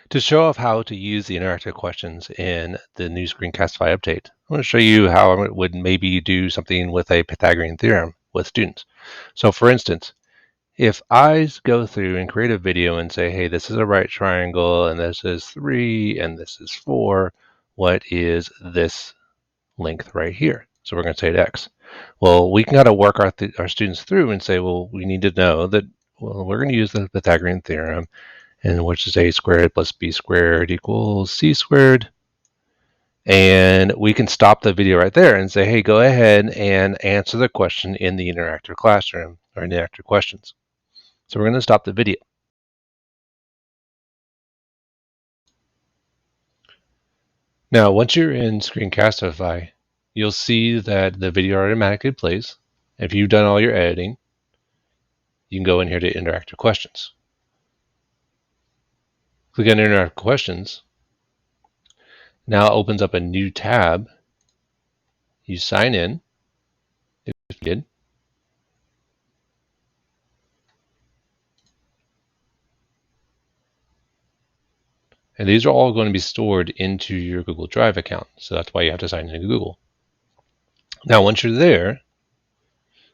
To show off how to use the interactive questions in the new Screencastify update, I'm going to show you how I would maybe do something with a Pythagorean theorem with students. So for instance, if I go through and create a video and say, hey, this is a right triangle and this is 3 and this is 4, what is this length right here? So we're going to say it x. Well, we can kind of work our students through and say, well, we need to know that, well, we're going to use the Pythagorean theorem, and which is a squared plus b squared equals c squared. And we can stop the video right there and say, hey, go ahead and answer the question in the interactive classroom or in the interactive questions. So we're going to stop the video. Now, once you're in Screencastify, you'll see that the video automatically plays. If you've done all your editing, you can go in here to interactive questions. Click on interactive questions. Now it opens up a new tab. You sign in if you did. And these are all going to be stored into your Google Drive account. So that's why you have to sign into Google. Now, once you're there,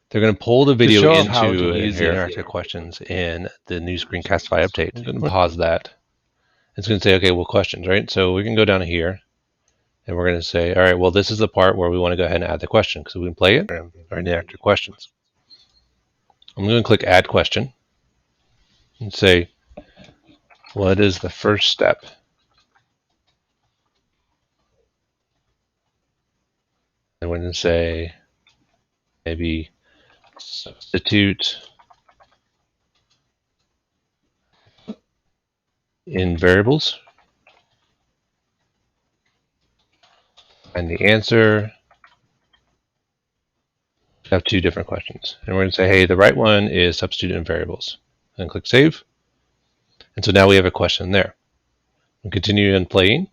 they're going to pull the video to show into how to use the here. interactive questions in the new Screencastify update. I'm going to pause that. It's going to say, okay, well, questions, right? So we can go down here and we're going to say, all right, well, this is the part where we want to go ahead and add the question because we can play it or interactive questions. I'm going to click add question and say, what is the first step? I'm going to say maybe substitute in variables. And the answer, we have two different questions. And we're going to say, hey, the right one is substitute in variables. And click save. And so now we have a question there. And continue on playing.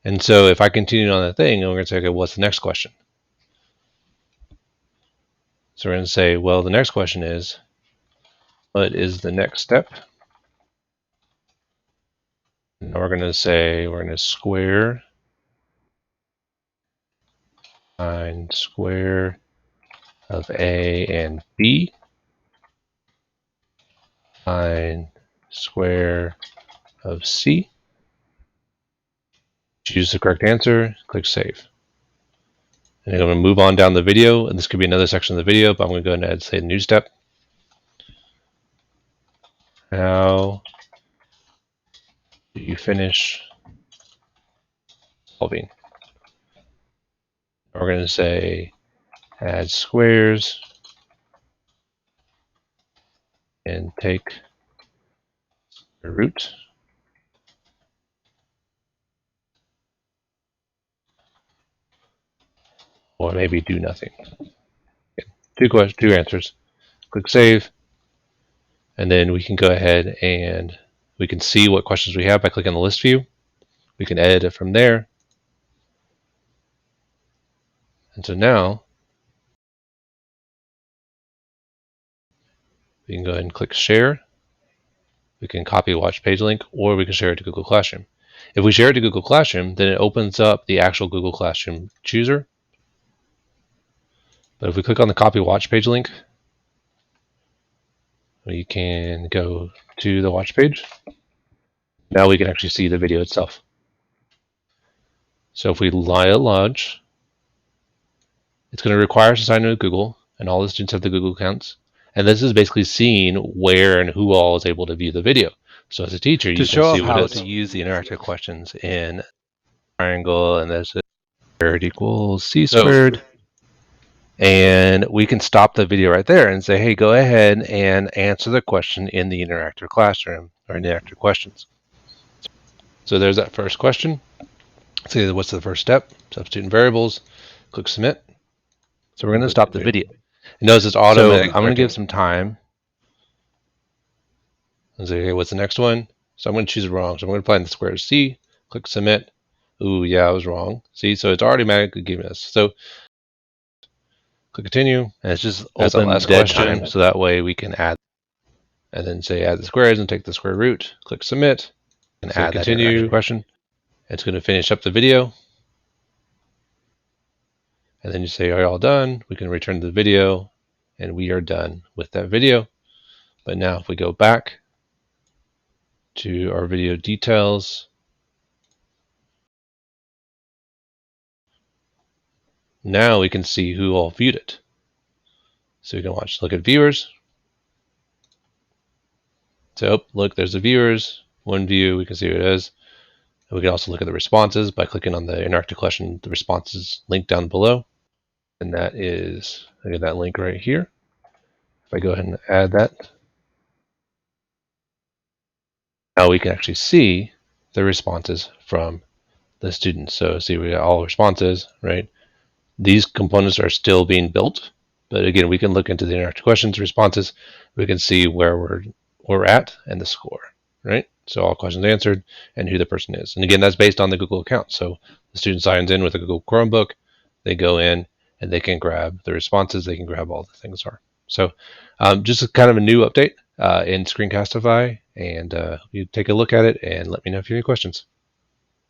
And so if I continue on the thing, we're going to say, okay, what's the next question? So we're going to say, well, the next question is, what is the next step? And we're going to say, we're going to square find square of A and B. Find square of C. Choose the correct answer, click save. And I'm going to move on down the video, and this could be another section of the video, but I'm going to go ahead and say new step. How do you finish solving? We're going to say add squares and take the root. Or maybe do nothing. Okay. Two answers. Click save. And then we can go ahead and we can see what questions we have by clicking the list view. We can edit it from there. And so now we can go ahead and click share. We can copy watch page link, or we can share it to Google Classroom. If we share it to Google Classroom, then it opens up the actual Google Classroom chooser. But if we click on the copy watch page link, we can go to the watch page. Now we can actually see the video itself. So if we lodge, it's going to require us to sign into Google, and all the students have the Google accounts. And this is basically seeing where and who all is able to view the video. So as a teacher, you can see what it is. To show how to use the interactive questions in triangle, and this is squared equals c squared. And we can stop the video right there and say, hey, go ahead and answer the question in the interactive classroom or in the interactive questions. So there's that first question. Say what's the first step? Substitute in variables. Click submit. So we're going to stop the video. And notice it's automatic. So I'm going to give some time. And say, okay, what's the next one? So I'm going to choose wrong. So I'm going to find the square of C. Click submit. Ooh, yeah, I was wrong. See, so it's automatically giving us. So click continue, and it's just open dead time, so that way we can add. and then say add the squares and take the square root. Click submit and say continue question. It's going to finish up the video. And then you say, are you all done? We can return to the video, and we are done with that video. But now if we go back to our video details, now we can see who all viewed it. So we can look at viewers. So look, there's the viewers, one view, we can see who it is. And we can also look at the responses by clicking on the interactive question, the responses link down below. And that is, look at that link right here. If I go ahead and add that, now we can actually see the responses from the students. So see, we got all responses, right? These components are still being built, but again, we can look into the interactive questions, responses. We can see where we're at and the score, right? So all questions answered and who the person is. And again, that's based on the Google account. So the student signs in with a Google Chromebook, they go in and they can grab the responses, they can grab all the things are. So just a kind of a new update in Screencastify, and you take a look at it and let me know if you have any questions.